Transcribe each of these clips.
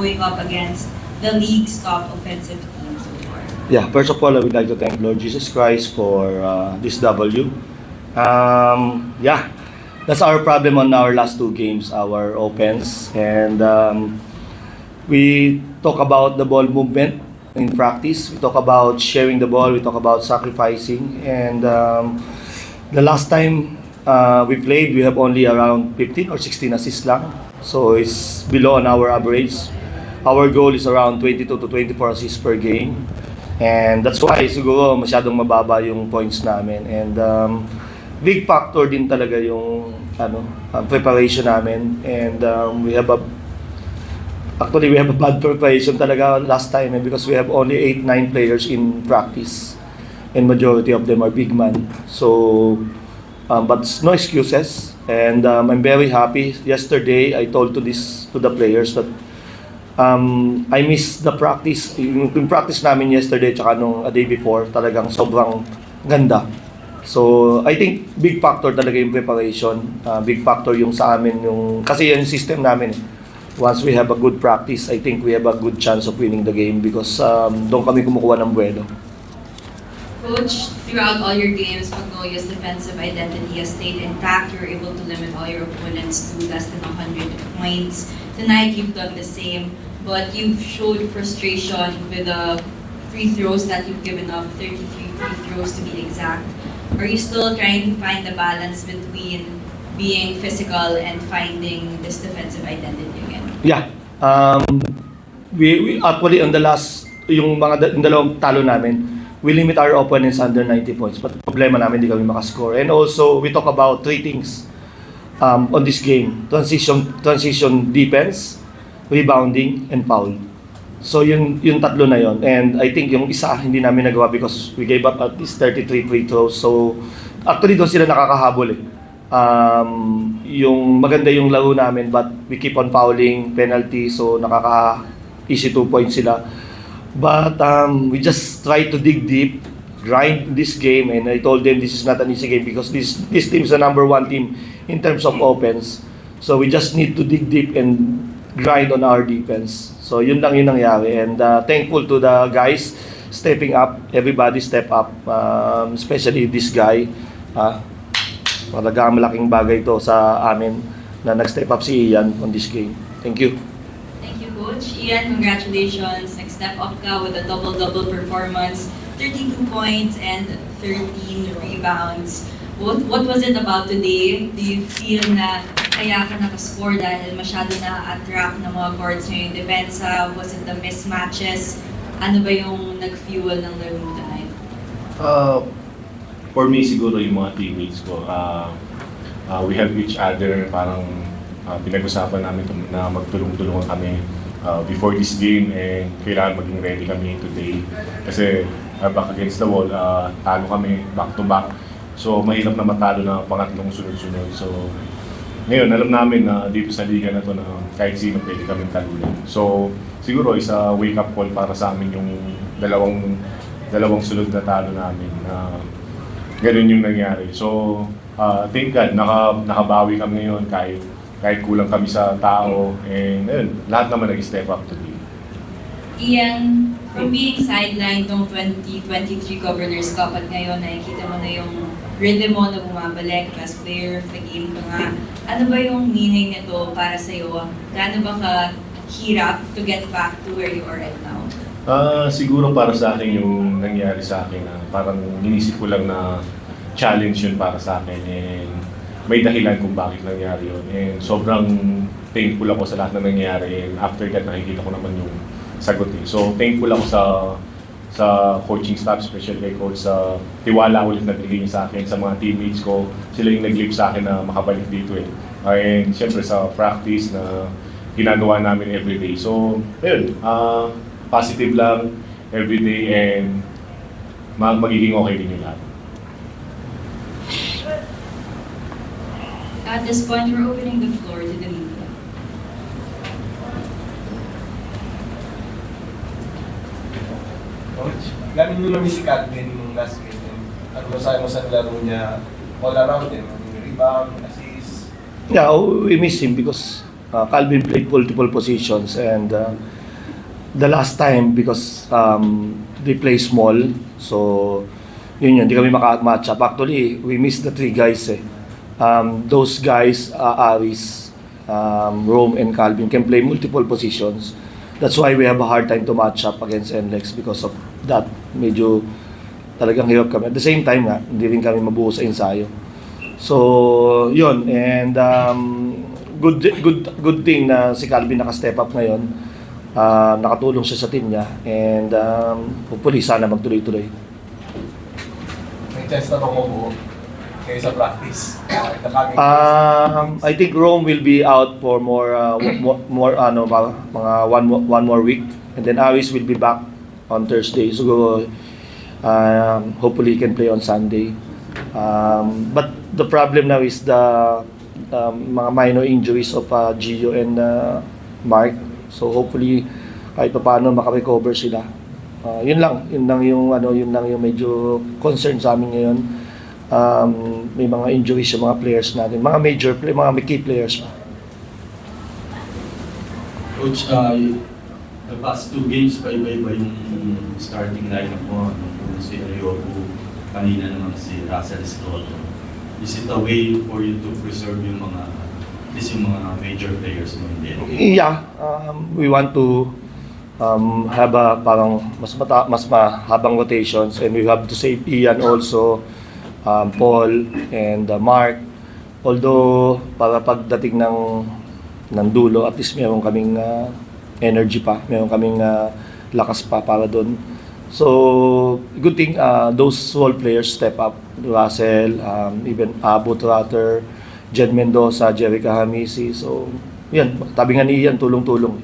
going up against the league's top offensive team so far? Yeah, first of all, I would like to thank Lord Jesus Christ for this W. Yeah, that's our problem on our last two games, our offense. And we talk about the ball movement in practice. We talk about sharing the ball. We talk about sacrificing. And the last time we played, we have only around 15 or 16 assists lang. So it's below on our average. Our goal is around 22 to 24 assists per game. And that's why siguro masyadong mababa yung points namin. And big factor din talaga yung preparation namin. And we have a bad preparation talaga last time because we have only 8-9 players in practice. And majority of them are big man. So, but no excuses. And I'm very happy. Yesterday, I told to the players that I miss the practice. Yung practice namin yesterday tsaka nung a day before, talagang sobrang ganda. So, I think big factor talaga yung preparation. Big factor yung sa amin, kasi yung system namin. Once we have a good practice, I think we have a good chance of winning the game because doon kami kumukuha ng buwelo. Coach, throughout all your games, Magnolia's defensive identity has stayed intact. You're able to limit all your opponents to less than 100 points. Tonight, you've done the same, but you've showed frustration with the free throws that you've given up, 33 free throws to be exact. Are you still trying to find the balance between being physical and finding this defensive identity again? Yeah. We actually on the last, yung dalawang talo namin, we limit our opponents under 90 points. But problema namin, hindi kami makascore. And also, we talk about three things on this game. Transition defense, rebounding, and foul. So, yung tatlo na yon. And I think yung isa, hindi namin nagawa because we gave up at least 33 free throws. So, actually, doon sila nakakahabol eh. Yung maganda yung laro namin, but we keep on fouling, penalty, so nakaka-easy 2 points sila. But we just try to dig deep, grind this game, and I told them this is not an easy game because this team is the number one team in terms of offense. So we just need to dig deep and grind on our defense. So yun lang yung nangyari, and thankful to the guys stepping up. Everybody step up, especially this guy. Talagang malaking bagay to sa amin na nag-step up si Ian on this game. Thank you. Coach Ian, congratulations. Nag-step up ka with a double-double performance, 32 points and 13 rebounds. What was it about today? Do you feel na kaya ka nakascore dahil masyado na-attract ng mga guards nyo yung depensa? Was it the mismatches? Ano ba yung nag-fuel ng laro tonight? For me, siguro yung mga teammates ko, we have each other, parang pinag-usapan namin na magtulong-tulungan kami before this game, and kailangan maging ready kami today kasi back against the wall, talo kami back to back, so mahirap na matalo na pangatlong sunod-sunod. So ngayon alam namin na dito sa liga na to na kahit sino pwede kami talunin. So siguro isa wake up call para sa amin yung dalawang sunod na talo namin na ganun yung nangyari. So thank God nakabawi kami ngayon kahit kulang kami sa tao, and ayun, lahat naman nag-step up today. Ian, from being sidelined noong 2023 Governors Cup at ngayon nakikita mo na yung rhythm mo na bumabalik, best player of the game ka nga. Ano ba yung meaning nito para sa'yo? Gaano ba kahirap to get back to where you are right now? Siguro para sa akin yung nangyari sa akin, parang inisip ko lang na challenge yun para sa akin, and may dahilan kung bakit nangyari yun. And sobrang thankful ako sa lahat na nangyari, and after that nakikita ko naman yung sagot eh. So thankful ako sa coaching staff, especially kay coach, sa tiwala ulit na binigay niya sa akin, sa mga teammates ko. Sila yung nag-live sa akin na makabalik dito eh. And syempre sa practice na ginagawa namin everyday. So ayun, positive lang everyday, and magiging okay din yung lahat. At this point, we're opening the floor to the media. Coach, galing nyo namin si Cadwin nung last game. Ano masahe mo sa laro niya all around him? Rebound, assist. Yeah, we miss him because Calvin played multiple positions, and the last time, because they play small, so yun, di kami maka-match up. Actually, we missed the 3 guys eh. Those guys, Aris, Rome, and Calvin can play multiple positions. That's why we have a hard time to match up against NLEX because of that. Medyo talagang hirap kami. At the same time nga, hindi rin kami mabuo sa ensayo. So, yun. And good thing na si Calvin naka-step up ngayon. Nakatulong siya sa team niya. And hopefully, sana magtuloy-tuloy. May chance na bang mabuo kayo sa practice? The coming days? I think Rome will be out for more mga one more week, and then Aris will be back on Thursday. So hopefully he can play on Sunday. But the problem now is the mga minor injuries of Gio and Mark. So hopefully kahit paano maka-recover sila. Yun lang yung medyo concern sa amin ngayon. May mga injuries sa mga players natin, mga key players pa. Coach, the past 2 games, iba-iba yung starting lineup mo. Si Arioco, kanina naman si Russell Estrollo. Is it a way for you to preserve yung mga major players mo in the NBA? Yeah, we want to have a parang mas mahabang rotations, and we have to save Ian also, Paul and Mark. Although para pagdating ng dulo, at least meron kaming energy pa, meron kaming lakas pa para doon. So good thing those role players step up. Russell, even Abu Trotter, Jed Mendoza, Jerica Hamisi. So yan, tabi nga ni Ian, tulong-tulong.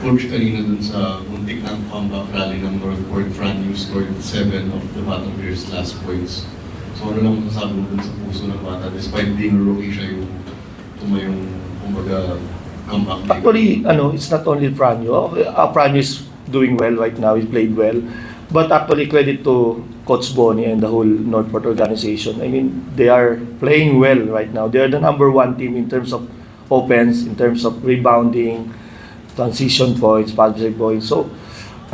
Coach, kanina dun sa muntik ng comeback rally ng Northport, Fran, you scored 7 of the bottom players' last points. So ano lang masasabi mo dun sa puso ng bata, despite being a rookie siya yung tumayong, kumbaga, comeback. Actually, it's not only Franjo. Franjo is doing well right now. He played well. But actually, credit to Coach Bonnie and the whole Northport organization. I mean, they are playing well right now. They are the number 1 team in terms of offense, in terms of rebounding, transition points, passive points. So,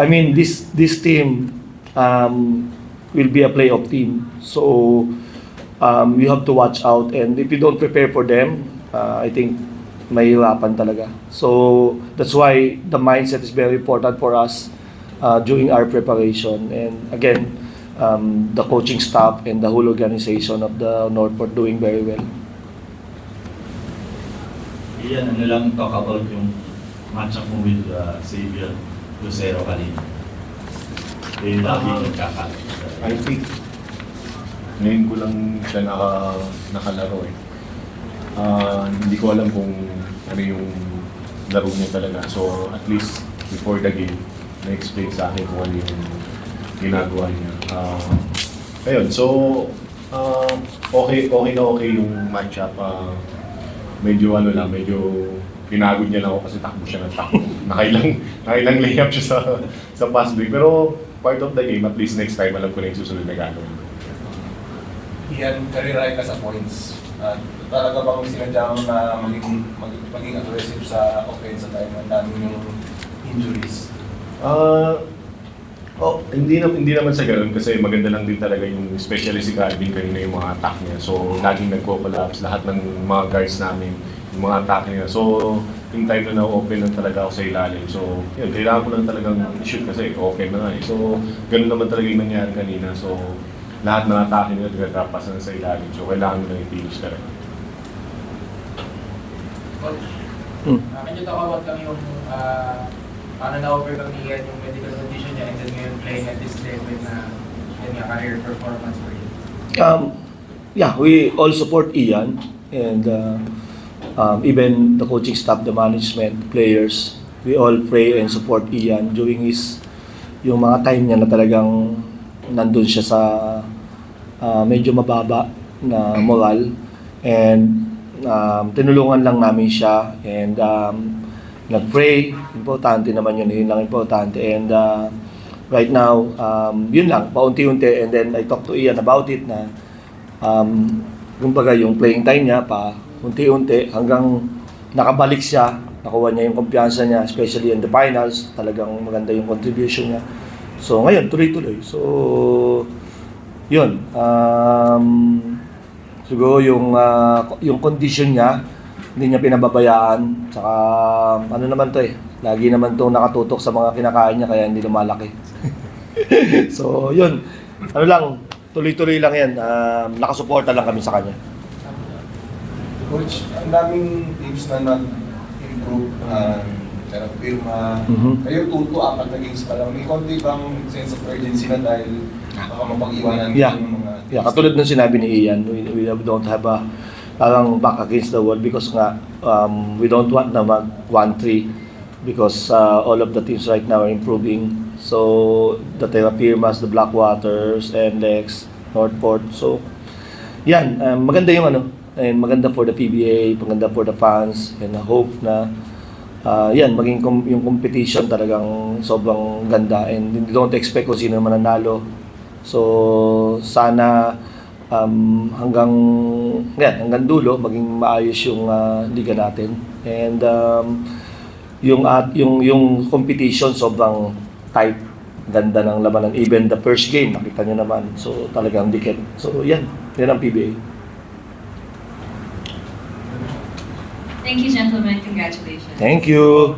I mean, this team will be a playoff team. So, you have to watch out. And if you don't prepare for them, I think mahihirapan talaga. So, that's why the mindset is very important for us during our preparation. And again, the coaching staff and the whole organization of the Northport doing very well. Iyan, ano lang talk about yung match-up mo with Xavier Lucero kanina. Eh, lagi nagkakalat. I think ngayon ko lang siya nakalaro eh. Hindi ko alam kung ano yung laro niya talaga. So at least before the game, na-explain sa akin kung ano yung ginagawa niya. Ayun, so okay yung matchup. Medyo pinagod niya lang ako kasi takbo siya ng takbo. Nakailang layup siya sa pass break. Pero part of the game, at least next time, alam ko na yung susunod na gagawin. Ian, career high ka sa points. Talaga bang sinadya mo na maging aggressive sa offense sa time ng dami yung injuries? Hindi naman sa ganoon kasi maganda lang din talaga yung especially si Calvin kanina yung mga attack niya. So laging nagko-collapse lahat ng mga guards namin, yung mga attack niya. So yung time na na-open lang talaga ako sa ilalim. So yun, kailangan ko lang talagang shoot kasi open na nga eh. So ganoon naman talaga yung nangyari kanina. So lahat ng attack niya nagka-pass na sa ilalim. So kailangan mo lang i-finish talaga. Medyo takawat lang yung paano na-overcome ni Ian yung medical condition niya and then ngayon playing at this level na yun nga, career performance for you. Yeah, we all support Ian, and even the coaching staff, the management, players, we all pray and support Ian during yung mga time niya na talagang nandun siya sa medyo mababa na moral, and tinulungan lang namin siya, and nag-pray, importante naman yun lang importante, and right now, yun lang, paunti-unti, and then I talked to Ian about it na kumbaga yung playing time niya pa unti-unti hanggang nakabalik siya, nakuha niya yung kumpiyansa niya, especially in the finals, talagang maganda yung contribution niya. So ngayon, tuloy-tuloy. So, yun. Siguro yung condition niya, hindi niya pinababayaan. Tsaka, ano naman to lagi naman to nakatutok sa mga kinakain niya, kaya hindi lumalaki. So, yun. Ano lang, tuloy-tuloy lang yan. Nakasuporta lang kami sa kanya. Coach, ang daming teams na nag-improve, Sarap Pirma, Mhm. kayo 2-4 na games pa lang. May konti bang sense of urgency na dahil baka mapag-iwanan Yeah. yung mga Yeah, katulad ng sinabi ni Ian, we don't have a parang back against the wall because nga we don't want na mag 1-3 because all of the teams right now are improving. So the Terra Firmas, the Blackwaters, NLEX, Northport. So yan, maganda yung and maganda for the PBA, maganda for the fans, and I hope na yan, maging yung competition talagang sobrang ganda and hindi don't expect kung sino mananalo. So sana hanggang dulo maging maayos yung liga natin. And yung competition sobrang tight, ganda ng labanan. Even the first game, nakita nyo naman. So talagang dikit. So yan ang PBA. Thank you, gentlemen. Congratulations. Thank you.